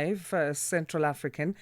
5, Central African.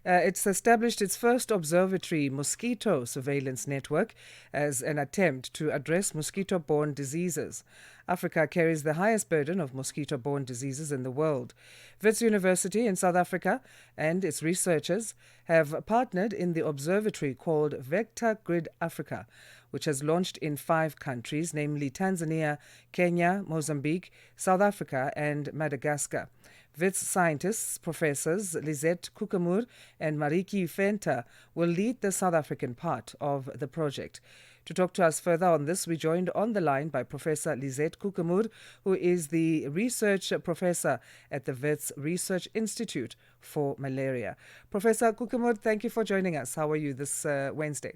It's established its first observatory mosquito surveillance network as an attempt to address mosquito-borne diseases. Africa carries the highest burden of mosquito-borne diseases in the world. Wits University in South Africa and its researchers have partnered in the observatory called Vector Grid Africa, which has launched in 5 countries, namely Tanzania, Kenya, Mozambique, South Africa, and Madagascar. Wits scientists, Professors Lizette Koekemoer and Mariki Venter, will lead the South African part of the project. To talk to us further on this, we joined on the line by Professor Lizette Koekemoer, who is the research professor at the Wits Research Institute for Malaria. Professor Koekemoer, thank you for joining us. How are you this Wednesday?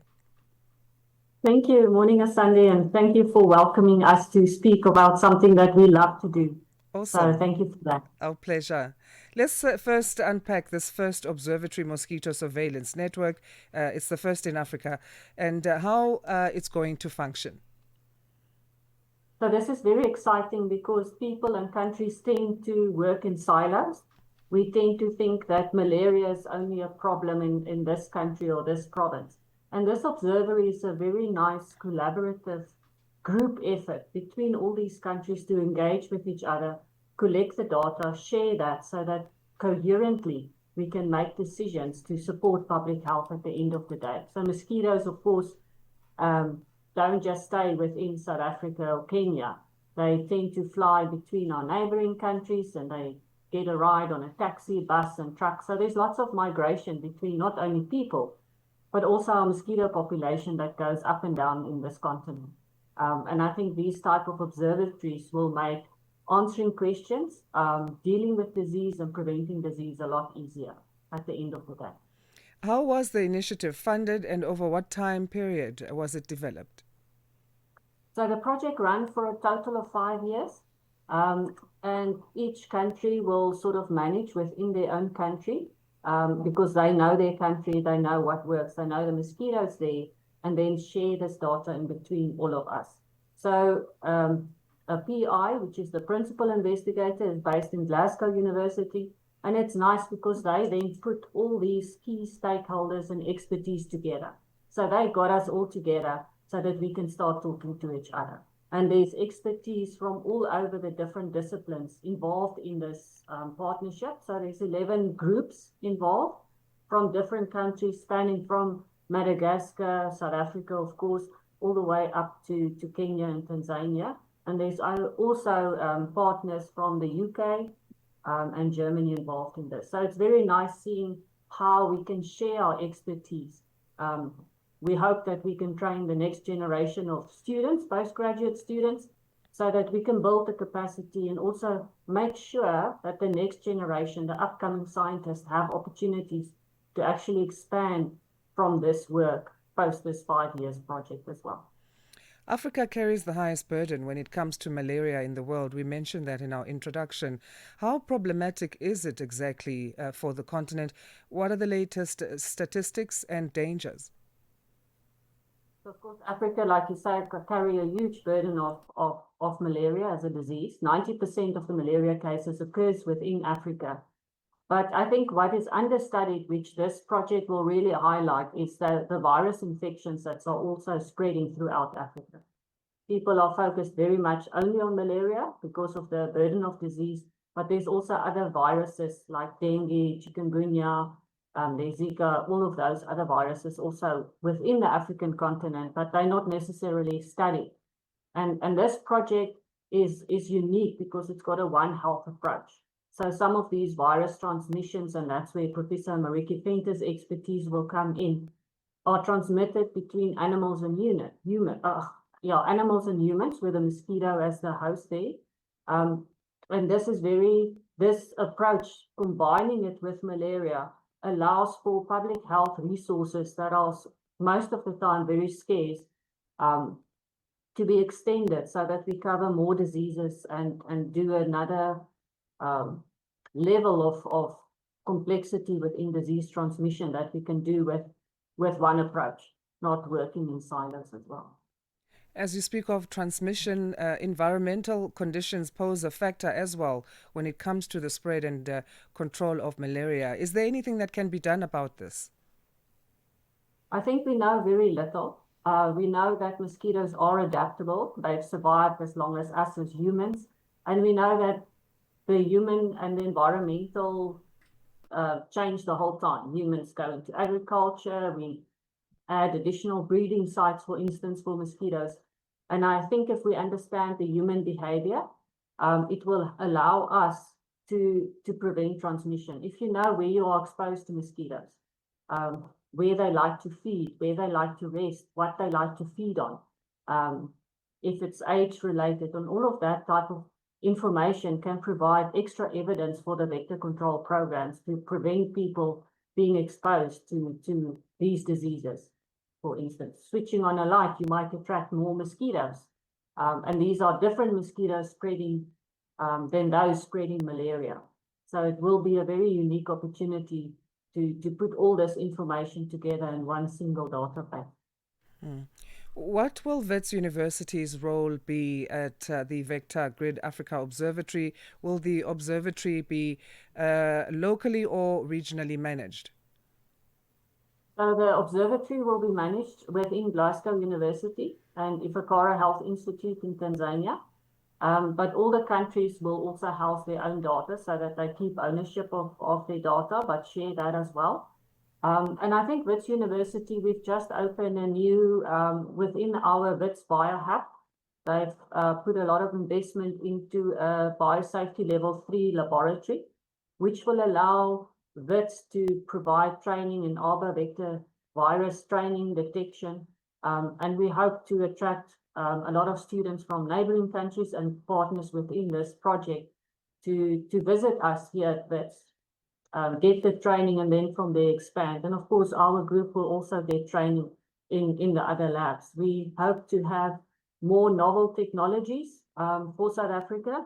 Thank you. Morning, Asanda, and thank you for welcoming us to speak about something that we love to do. Awesome. So thank you for that. Our pleasure. Let's first unpack this first observatory mosquito surveillance network. It's the first in Africa, and how it's going to function. So this is very exciting because people and countries tend to work in silos. We tend to think that malaria is only a problem in this country or this province. And this observatory is a very nice collaborative group effort between all these countries to engage with each other, collect the data, share that so that coherently we can make decisions to support public health at the end of the day. So mosquitoes, of course, don't just stay within South Africa or Kenya. They tend to fly between our neighboring countries and they get a ride on a taxi, bus and truck. So there's lots of migration between not only people, but also our mosquito population that goes up and down in this continent. And I think these type of observatories will make answering questions, dealing with disease and preventing disease a lot easier at the end of the day. How was the initiative funded and over what time period was it developed? So the project ran for a total of 5 years, and each country will sort of manage within their own country because they know their country, they know what works, they know the mosquitoes there, and then share this data in between all of us. So a PI, which is the principal investigator, is based in Glasgow University. And it's nice because they then put all these key stakeholders and expertise together. So they got us all together so that we can start talking to each other. And there's expertise from all over the different disciplines involved in this partnership. So there's 11 groups involved from different countries, spanning from Madagascar, South Africa, of course, all the way up to Kenya and Tanzania. And there's also partners from the UK, and Germany involved in this. So it's very nice seeing how we can share our expertise. We hope that we can train the next generation of students, postgraduate students, so that we can build the capacity and also make sure that the next generation, the upcoming scientists, have opportunities to actually expand from this work post this 5 years project as well. Africa carries the highest burden when it comes to malaria in the world. We mentioned that in our introduction. How problematic is it exactly for the continent? What are the latest statistics and dangers? So of course, Africa, like you say, carry a huge burden of malaria as a disease. 90% of the malaria cases occurs within Africa. But I think what is understudied, which this project will really highlight, is the virus infections that are also spreading throughout Africa. People are focused very much only on malaria because of the burden of disease, but there's also other viruses like dengue, chikungunya, there's Zika, all of those other viruses also within the African continent, but they're not necessarily studied. And this project is unique because it's got a One Health approach. So some of these virus transmissions, and that's where Professor Mariki Venter's expertise will come in, are transmitted between animals and animals and humans, with a mosquito as the host there. And this approach, combining it with malaria, allows for public health resources that are most of the time very scarce to be extended so that we cover more diseases and do another level of complexity within disease transmission that we can do with one approach, not working in silos as well. As you speak of transmission, environmental conditions pose a factor as well when it comes to the spread and control of malaria. Is there anything that can be done about this? I think we know very little. We know that mosquitoes are adaptable. They've survived as long as us as humans. And we know that the human and the environmental change the whole time. Humans go into agriculture, we add additional breeding sites, for instance, for mosquitoes. And I think if we understand the human behavior, it will allow us to prevent transmission. If you know where you are exposed to mosquitoes, where they like to feed, where they like to rest, what they like to feed on, if it's age related, and all of that type of information can provide extra evidence for the vector control programs to prevent people being exposed to these diseases. For instance, switching on a light, you might attract more mosquitoes. And these are different mosquitoes spreading than those spreading malaria. So it will be a very unique opportunity to put all this information together in one single database. Mm. What will Wits University's role be at the Vector Grid Africa Observatory? Will the observatory be locally or regionally managed? So the observatory will be managed within Glasgow University and Ifakara Health Institute in Tanzania. But all the countries will also house their own data so that they keep ownership of their data, but share that as well. And I think Wits University, we've just opened a new, within our Wits BioHub, they've put a lot of investment into a biosafety level 3 laboratory, which will allow Wits to provide training in arbor vector virus training, detection, and we hope to attract a lot of students from neighboring countries and partners within this project to visit us here at Wits, get the training, and then from there expand. And of course, our group will also get training in the other labs. We hope to have more novel technologies for South Africa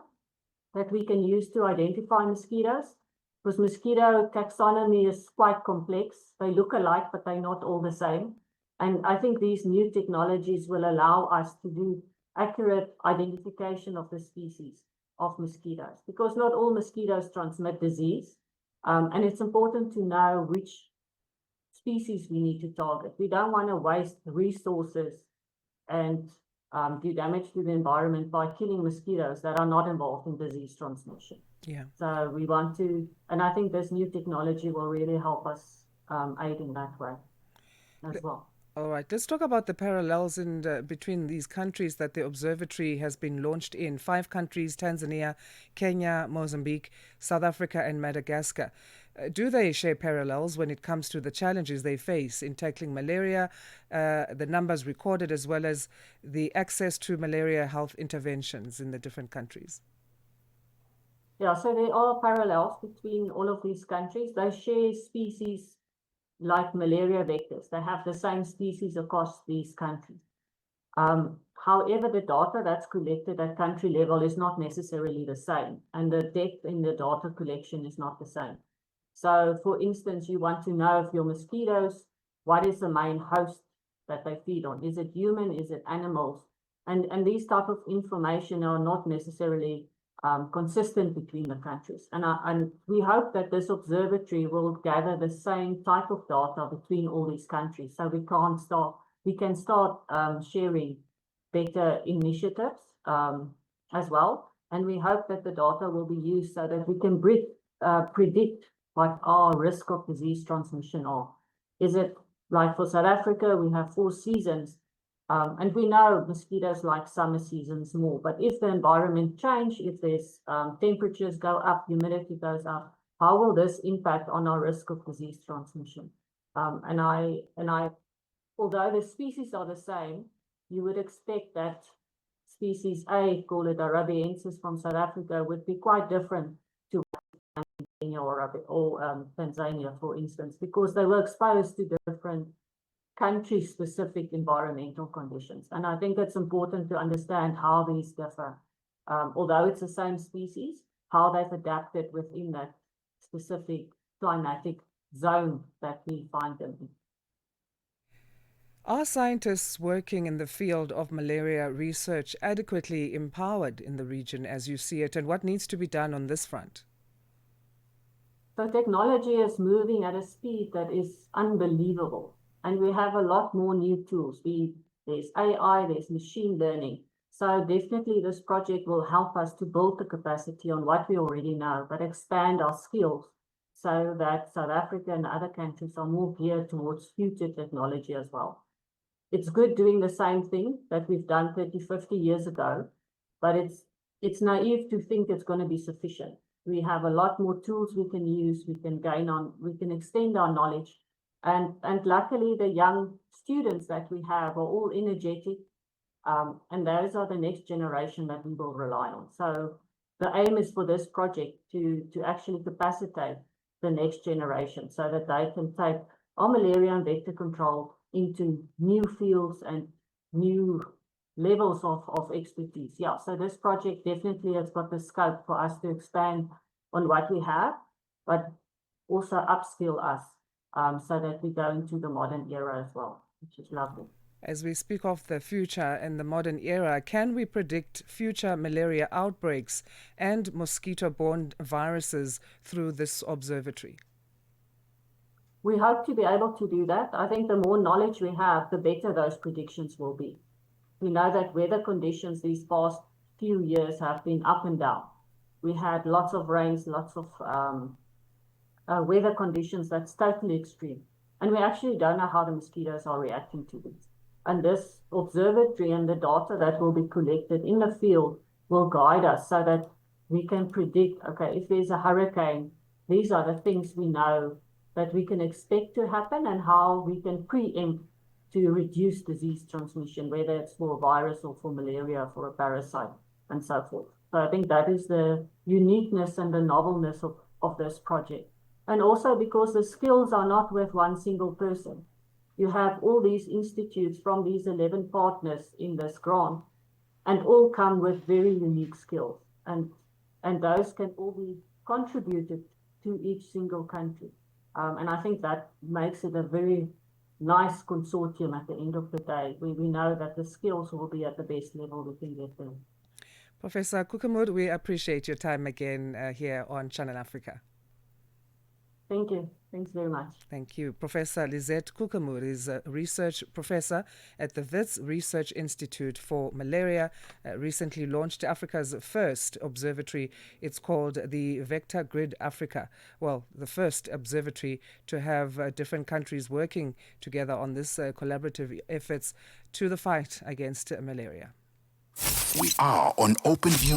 that we can use to identify mosquitoes, because mosquito taxonomy is quite complex. They look alike, but they're not all the same. And I think these new technologies will allow us to do accurate identification of the species of mosquitoes, because not all mosquitoes transmit disease. And it's important to know which species we need to target. We don't want to waste resources and do damage to the environment by killing mosquitoes that are not involved in disease transmission. Yeah. So we want to, and I think this new technology will really help us aid in that way as well. All right, let's talk about the parallels between these countries that the observatory has been launched in. 5 countries: Tanzania, Kenya, Mozambique, South Africa, and Madagascar. Do they share parallels when it comes to the challenges they face in tackling malaria, the numbers recorded, as well as the access to malaria health interventions in the different countries? Yeah, so there are parallels between all of these countries. They share species like malaria vectors. They have the same species across these countries. However, the data that's collected at country level is not necessarily the same, and the depth in the data collection is not the same. So, for instance, you want to know if your mosquitoes, what is the main host that they feed on? Is it human? Is it animals? And these type of information are not necessarily consistent between the countries. And we hope that this observatory will gather the same type of data between all these countries, so we can start sharing better initiatives as well. And we hope that the data will be used so that we can predict what our risk of disease transmission are. Is it like for South Africa, we have 4 seasons, and we know mosquitoes like summer seasons more, but if the environment change, if there's temperatures go up, humidity goes up, how will this impact on our risk of disease transmission? Although the species are the same, you would expect that species A, call it arabiensis from South Africa, would be quite different to Kenya or Tanzania, for instance, because they were exposed to different country-specific environmental conditions. And I think it's important to understand how these differ. Although it's the same species, how they've adapted within that specific climatic zone that we find them in. Are scientists working in the field of malaria research adequately empowered in the region as you see it, and what needs to be done on this front? So technology is moving at a speed that is unbelievable. And we have a lot more new tools. There's AI, there's machine learning. So definitely this project will help us to build the capacity on what we already know, but expand our skills so that South Africa and other countries are more geared towards future technology as well. It's good doing the same thing that we've done 30, 50 years ago, but it's naive to think it's going to be sufficient. We have a lot more tools we can use, we can extend our knowledge. And luckily the young students that we have are all energetic, and those are the next generation that we will rely on. So the aim is for this project to actually capacitate the next generation so that they can take our malaria and vector control into new fields and new levels of expertise. Yeah, so this project definitely has got the scope for us to expand on what we have, but also upskill us so that we go into the modern era as well, which is lovely. As we speak of the future and the modern era, can we predict future malaria outbreaks and mosquito-borne viruses through this observatory? We hope to be able to do that. I think the more knowledge we have, the better those predictions will be. We know that weather conditions these past few years have been up and down. We had lots of rains, lots of weather conditions that's totally extreme. And we actually don't know how the mosquitoes are reacting to these. And this observatory and the data that will be collected in the field will guide us so that we can predict, okay, if there's a hurricane, these are the things we know that we can expect to happen and how we can preempt to reduce disease transmission, whether it's for a virus or for malaria, for a parasite, and so forth. So I think that is the uniqueness and the novelness of this project. And also because the skills are not with one single person. You have all these institutes from these 11 partners in this grant, and all come with very unique skills. And those can all be contributed to each single country. And I think that makes it a very nice consortium at the end of the day. We know that the skills will be at the best level we can get them. Professor Koekemoer, we appreciate your time again here on Channel Africa. Thank you. Thanks very much. Thank you. Professor Lizette Koekemoer is a research professor at the Wits Research Institute for Malaria, recently launched Africa's first observatory. It's called the Vector Grid Africa. Well, the first observatory to have different countries working together on this collaborative efforts to the fight against malaria. We are on OpenView.